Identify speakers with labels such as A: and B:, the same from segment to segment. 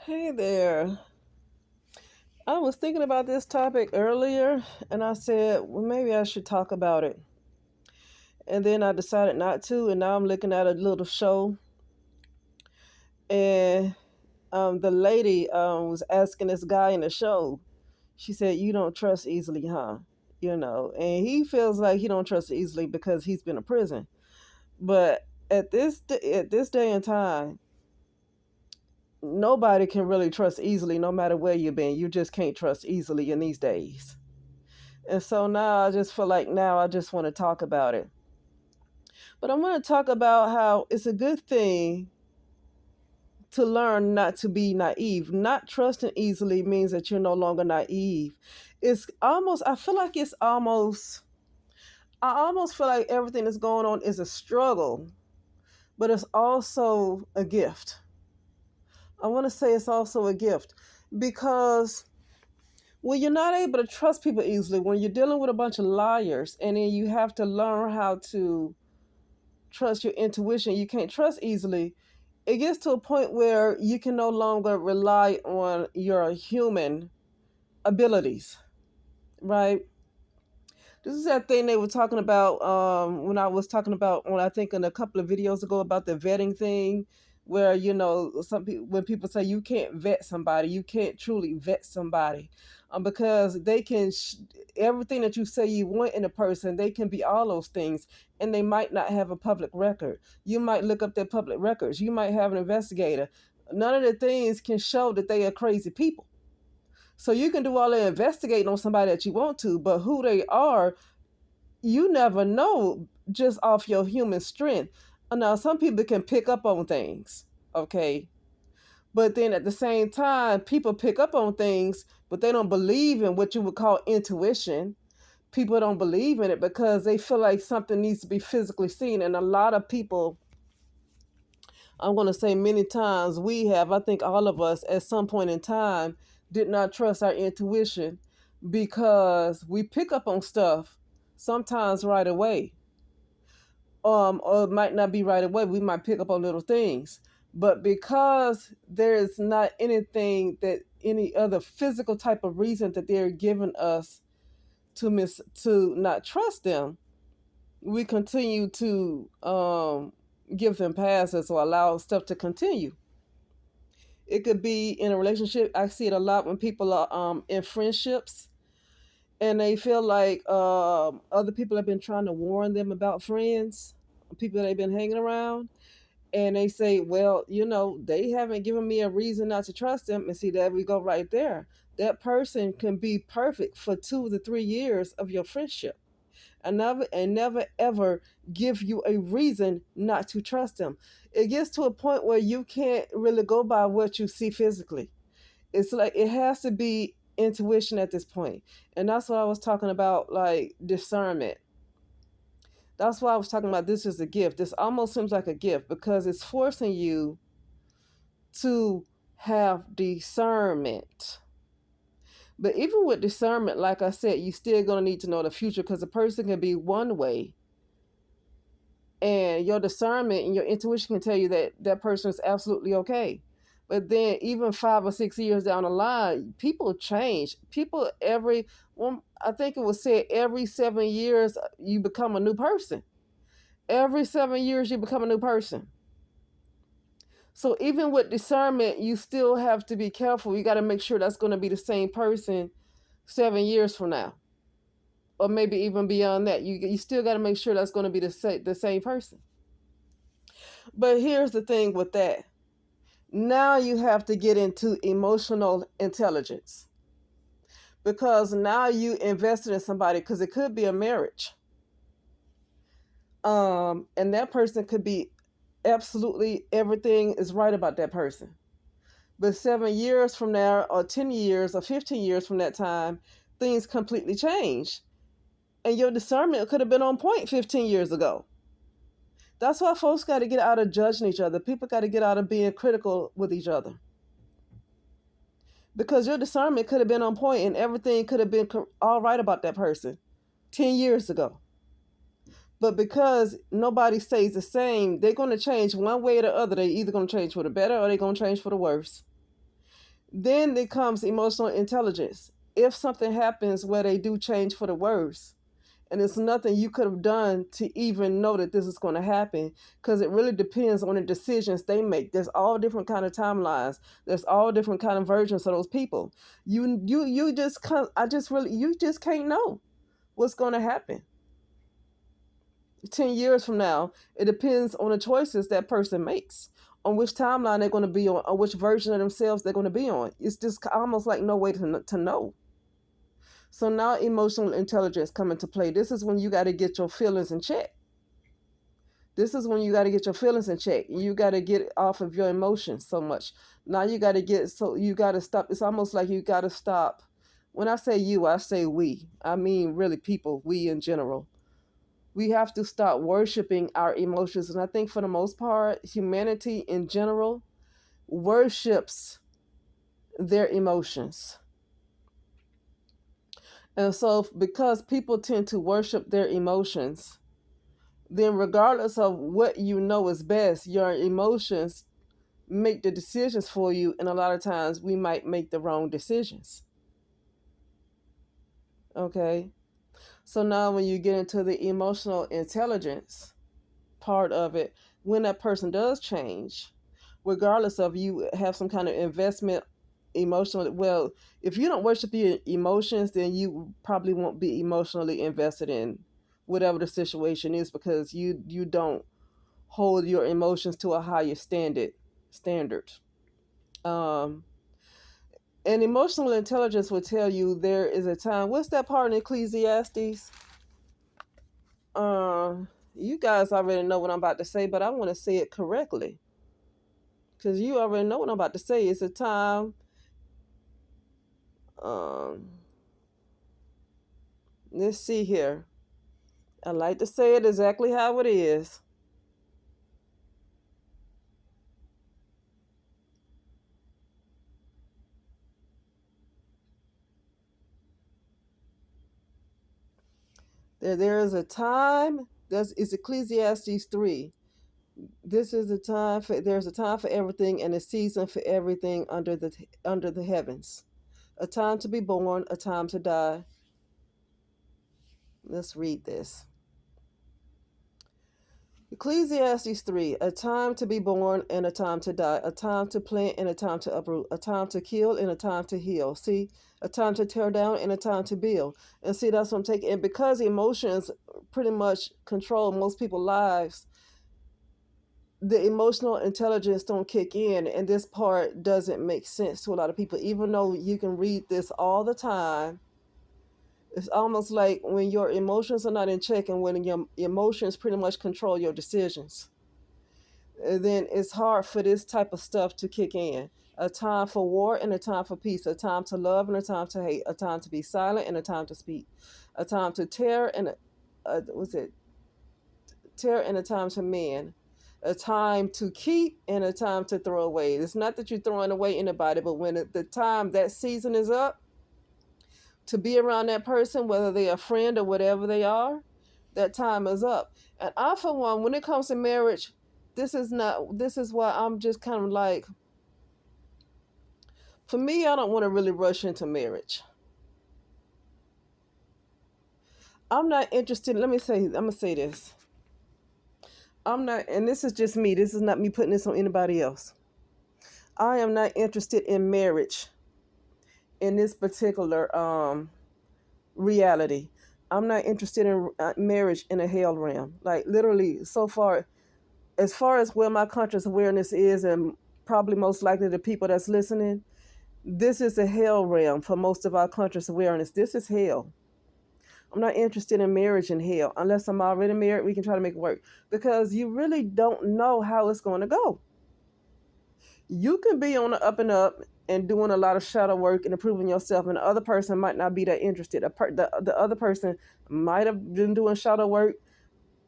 A: Hey there. I was thinking about this topic earlier and I said, well, maybe I should talk about it. And then I decided not to. And now I'm looking at a little show. And the lady was asking this guy in the show, she said, "You don't trust easily, huh?" And he feels like he don't trust easily because he's been in prison. But at this day and time, nobody can really trust easily, no matter where you've been. You just can't trust easily in these days. And so now I just feel like now I just want to talk about it. But I want to talk about how it's a good thing to learn not to be naive. Not trusting easily means that you're no longer naive. I feel like I almost feel like everything that's going on is a struggle, but it's also a gift. I want to say it's also a gift because when you're not able to trust people easily, when you're dealing with a bunch of liars, and then you have to learn how to trust your intuition, you can't trust easily. It gets to a point where you can no longer rely on your human abilities, right? This is that thing they were talking about when I was talking about when I think in a couple of videos ago about the vetting thing, where some people when people say you can't vet somebody, you can't truly vet somebody, because they can everything that you say you want in a person, they can be all those things, and they might not have a public record. You might look up their public records. You might have an investigator. None of the things can show that they are crazy people. So you can do all the investigating on somebody that you want to, but who they are, you never know just off your human strength. Now, some people can pick up on things, okay? But then at the same time, people pick up on things, but they don't believe in what you would call intuition. People don't believe in it because they feel like something needs to be physically seen. And a lot of people, I'm going to say many times, I think all of us at some point in time, did not trust our intuition because we pick up on stuff sometimes right away. Or it might not be right away. We might pick up on little things. But because there is not anything that any other physical type of reason that they're giving us to not trust them, we continue to give them passes or allow stuff to continue. It could be in a relationship. I see it a lot when people are in friendships and they feel like other people have been trying to warn them about friends, people they've been hanging around, and they say, well, they haven't given me a reason not to trust them. And see, there we go right there. That person can be perfect for 2 to 3 years of your friendship and never ever give you a reason not to trust them. It gets to a point where you can't really go by what you see physically. It's like it has to be intuition at this point. And that's what I was talking about, like discernment. That's why I was talking about this is a gift. This almost seems like a gift because it's forcing you to have discernment. But even with discernment, like I said, you still gonna need to know the future because a person can be one way, and your discernment and your intuition can tell you that that person is absolutely okay. But then, even 5 or 6 years down the line, people change. People I think it was said every 7 years you become a new person. Every 7 years you become a new person. So even with discernment, you still have to be careful. You got to make sure that's going to be the same person 7 years from now, or maybe even beyond that. You still got to make sure that's going to be the same person. But here's the thing with that. Now you have to get into emotional intelligence because now you invested in somebody because it could be a marriage. And that person could be absolutely everything is right about that person. But 7 years from now, or 10 years, or 15 years from that time, things completely change. And your discernment could have been on point 15 years ago. That's why folks got to get out of judging each other. People got to get out of being critical with each other. Because your discernment could have been on point and everything could have been all right about that person 10 years ago. But because nobody stays the same, they're going to change one way or the other. They're either going to change for the better or they're going to change for the worse. Then it comes emotional intelligence. If something happens where they do change for the worse, and it's nothing you could have done to even know that this is going to happen, because it really depends on the decisions they make. There's all different kind of timelines. There's all different kind of versions of those people. You just can't. I just really you just can't know what's going to happen 10 years from now. It depends on the choices that person makes, on which timeline they're going to be on which version of themselves they're going to be on. It's just almost like no way to know. So now emotional intelligence come into play. This is when you got to get your feelings in check. This is when you got to get your feelings in check. You got to get off of your emotions so much. Now you got to stop. It's almost like you got to stop. When I say you, I say we. I mean really people, we in general. We have to stop worshiping our emotions. And I think for the most part, humanity in general worships their emotions. And so because people tend to worship their emotions, then regardless of what you know is best, your emotions make the decisions for you. And a lot of times we might make the wrong decisions. Okay. So now when you get into the emotional intelligence part of it, when that person does change, regardless of you have some kind of investment emotional, well, if you don't worship your emotions, then you probably won't be emotionally invested in whatever the situation is, because you don't hold your emotions to a higher standard. um and emotional intelligence will tell you there is a time. What's that part in Ecclesiastes? You guys already know what I'm about to say, but I want to say it correctly, because you already know what I'm about to say. It's a time. um let's see here. I like to say it exactly how it is. There is a time. It's Ecclesiastes 3. This is a time for There's a time for everything and a season for everything under the heavens. A time to be born, a time to die. Let's read this. Ecclesiastes 3, a time to be born and a time to die, a time to plant and a time to uproot, a time to kill and a time to heal. See, a time to tear down and a time to build. And see, that's what I'm taking. And because emotions pretty much control most people's lives, the emotional intelligence don't kick in, and this part doesn't make sense to a lot of people, even though you can read this all the time. It's almost like when your emotions are not in check and when your emotions pretty much control your decisions, then it's hard for this type of stuff to kick in. A time for war and a time for peace, a time to love and a time to hate, a time to be silent and a time to speak, a time to tear and was it tear and a time to mend, a time to keep and a time to throw away. It's not that you're throwing away anybody, but when the time, that season is up to be around that person, whether they're a friend or whatever they are, that time is up. And I, for one, when it comes to marriage, this is why I'm just kind of like, for me, I don't want to really rush into marriage. I'm not interested. I'm going to say this. I'm not, and this is just me. This is not me putting this on anybody else. I am not interested in marriage in this particular reality. I'm not interested in marriage in a hell realm. Like literally, so far, as far as where my conscious awareness is, and probably most likely the people that's listening, this is a hell realm for most of our conscious awareness. This is hell. I'm not interested in marriage in hell. Unless I'm already married, we can try to make it work. Because you really don't know how it's going to go. You can be on the up and up and doing a lot of shadow work and improving yourself, and the other person might not be that interested. The other person might have been doing shadow work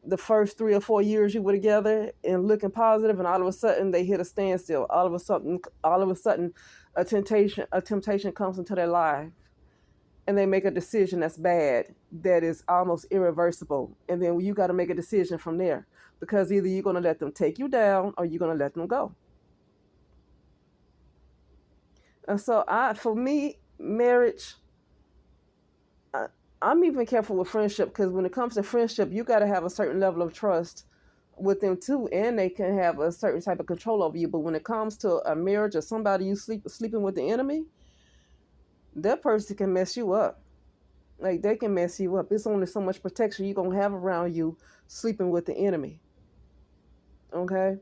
A: the first 3 or 4 years you were together and looking positive, and all of a sudden they hit a standstill. All of a sudden, a temptation comes into their life, and they make a decision that's bad, that is almost irreversible, and then you got to make a decision from there, because either you're going to let them take you down or you're going to let them go. And so for me, marriage, I, I'm even careful with friendship because when it comes to friendship, you got to have a certain level of trust with them too, and they can have a certain type of control over you. But when it comes to a marriage or somebody you sleeping with the enemy, that person can mess you up. Like they can mess you up. It's only so much protection you're gonna have around you sleeping with the enemy. Okay?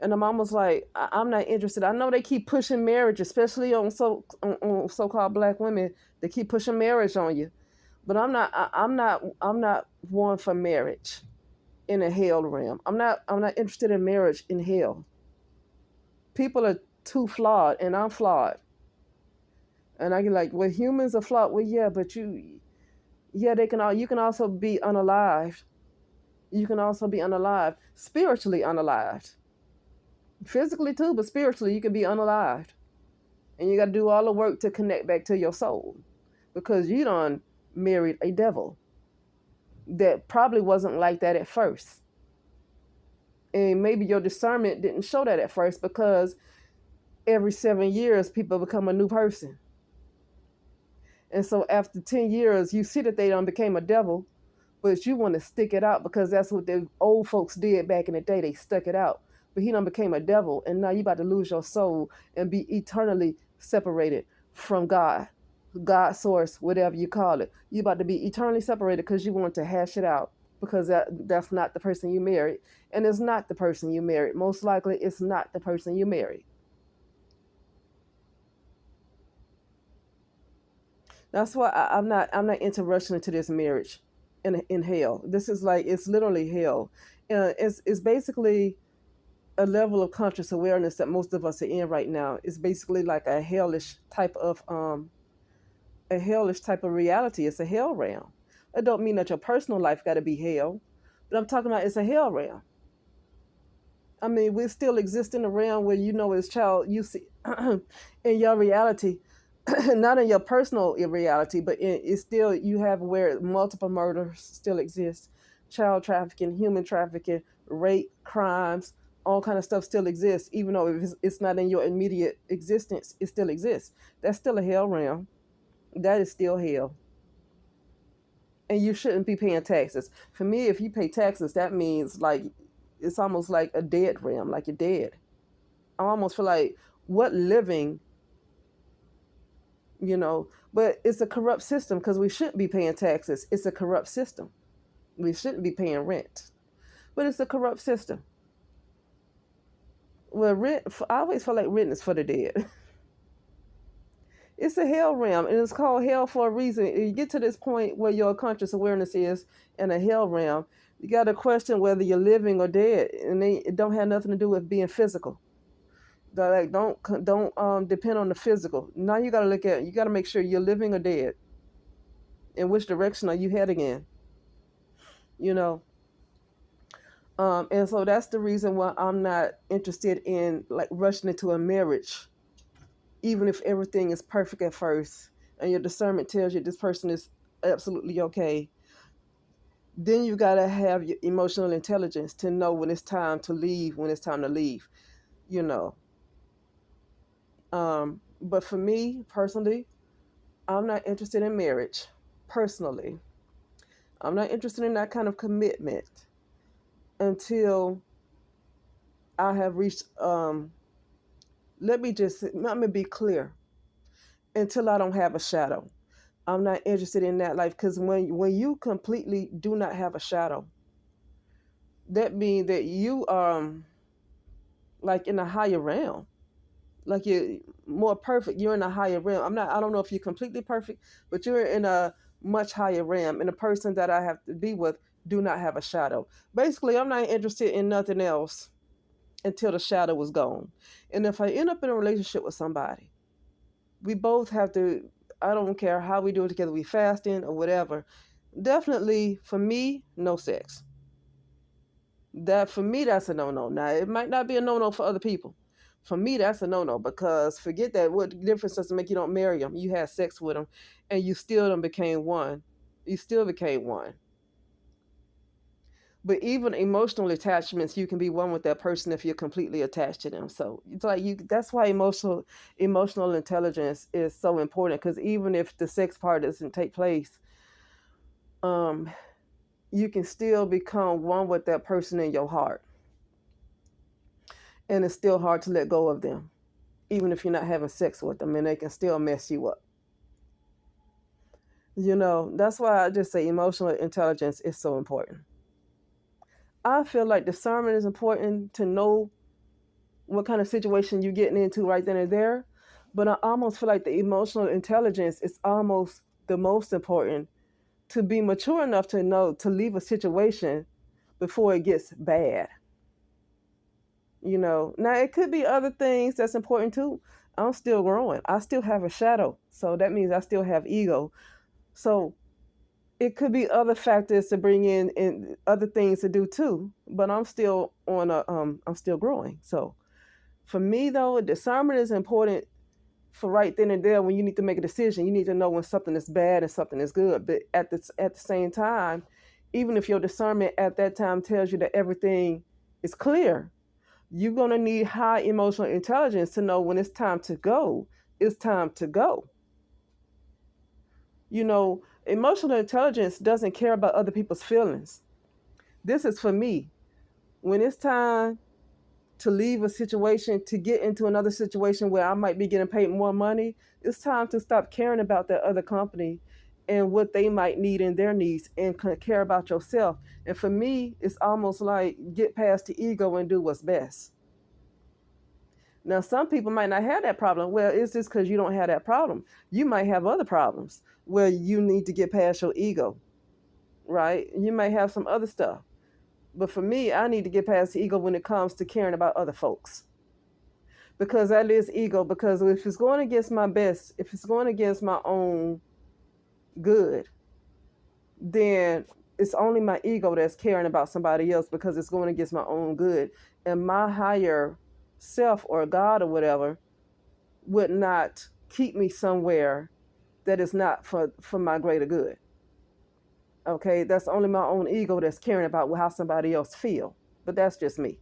A: And I'm almost like I'm not interested. I know they keep pushing marriage, especially on so-called black women. They keep pushing marriage on you, but I'm not one for marriage in a hell realm. I'm not interested in marriage in hell. People are too flawed, and I'm flawed. And I get like, well, humans are flawed. Well, yeah, but yeah, they can all. You can also be unalived. You can also be unalived, spiritually unalived, physically too, but spiritually you can be unalived, and you got to do all the work to connect back to your soul, because you done married a devil that probably wasn't like that at first, and maybe your discernment didn't show that at first because every 7 years people become a new person. And so after 10 years, you see that they done became a devil, but you want to stick it out because that's what the old folks did back in the day. They stuck it out. But he done became a devil, and now you about to lose your soul and be eternally separated from God, God source, whatever you call it. You about to be eternally separated because you want to hash it out because that's not the person you married. And it's not the person you married. Most likely it's not the person you married. That's why I'm not into rushing into this marriage in hell. This is like it's literally hell. It's basically a level of conscious awareness that most of us are in right now. It's basically like a hellish type of reality. It's a hell realm. It don't mean that your personal life got to be hell, but I'm talking about it's a hell realm. I mean, we still exist in a realm where as child you see in your reality, not in your personal reality, but it's still you have where multiple murders still exist, child trafficking, human trafficking, rape, crimes, all kind of stuff still exists. Even though it's not in your immediate existence, it still exists. That's still a hell realm. That is still hell, and you shouldn't be paying taxes. For me, if you pay taxes, that means like it's almost like a dead realm, like you're dead. I almost feel like what living, but it's a corrupt system because we shouldn't be paying taxes. It's a corrupt system. We shouldn't be paying rent, but it's a corrupt system. Well, rent, I always feel like rent is for the dead. It's a hell realm, and it's called hell for a reason. If you get to this point where your conscious awareness is in a hell realm, you got to question whether you're living or dead, and it don't have nothing to do with being physical. Like don't depend on the physical. Now you got to make sure you're living or dead. In which direction are you heading in? You know, and so that's the reason why I'm not interested in like rushing into a marriage, even if everything is perfect at first, and your discernment tells you this person is absolutely okay. Then you gotta have your emotional intelligence to know when it's time to leave, when it's time to leave. You know, but for me personally, I'm not interested in marriage. Personally, I'm not interested in that kind of commitment until I have reached. Let me be clear. Until I don't have a shadow, I'm not interested in that life because when you completely do not have a shadow, that means that you like in a higher realm, like you're more perfect. You're in a higher realm. I don't know if you're completely perfect, but you're in a much higher realm. And the person that I have to be with do not have a shadow. Basically, I'm not interested in nothing else until the shadow was gone. And if I end up in a relationship with somebody, we both have to, I don't care how we do it together, we fasting or whatever. Definitely for me, no sex. That for me, that's a no-no. Now it might not be a no-no for other people. For me, that's a no-no because forget that. What difference does it make? You don't marry them. You had sex with them, and you still became one. You still became one. But even emotional attachments, you can be one with that person if you're completely attached to them. So it's like you. That's why emotional intelligence is so important. Because even if the sex part doesn't take place, um, you can still become one with that person in your heart, and it's still hard to let go of them, even if you're not having sex with them, and they can still mess you up. That's why I just say emotional intelligence is so important. I feel like discernment is important to know what kind of situation you're getting into right then and there. But I almost feel like the emotional intelligence is almost the most important to be mature enough to know to leave a situation before it gets bad. Now it could be other things that's important too. I'm still growing. I still have a shadow. So that means I still have ego. So it could be other factors to bring in and other things to do too. But I'm still growing. So for me though, discernment is important for right then and there when you need to make a decision. You need to know when something is bad and something is good. But at the same time, even if your discernment at that time tells you that everything is clear, you're gonna need high emotional intelligence to know when it's time to go. It's time to go. Emotional intelligence doesn't care about other people's feelings. This is for me. When it's time to leave a situation to get into another situation where I might be getting paid more money, it's time to stop caring about that other company and what they might need and their needs and care about yourself. And for me, it's almost like get past the ego and do what's best. Now, some people might not have that problem. Well, it's just because you don't have that problem. You might have other problems where you need to get past your ego, right? You may have some other stuff. But for me, I need to get past the ego when it comes to caring about other folks. Because that is ego. Because if it's going against my best, if it's going against my own good, then it's only my ego that's caring about somebody else because it's going against my own good. And my higher self or God or whatever would not keep me somewhere that is not for my greater good. Okay, that's only my own ego that's caring about how somebody else feel. But that's just me.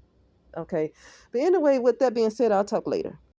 A: Okay. But anyway, with that being said, I'll talk later.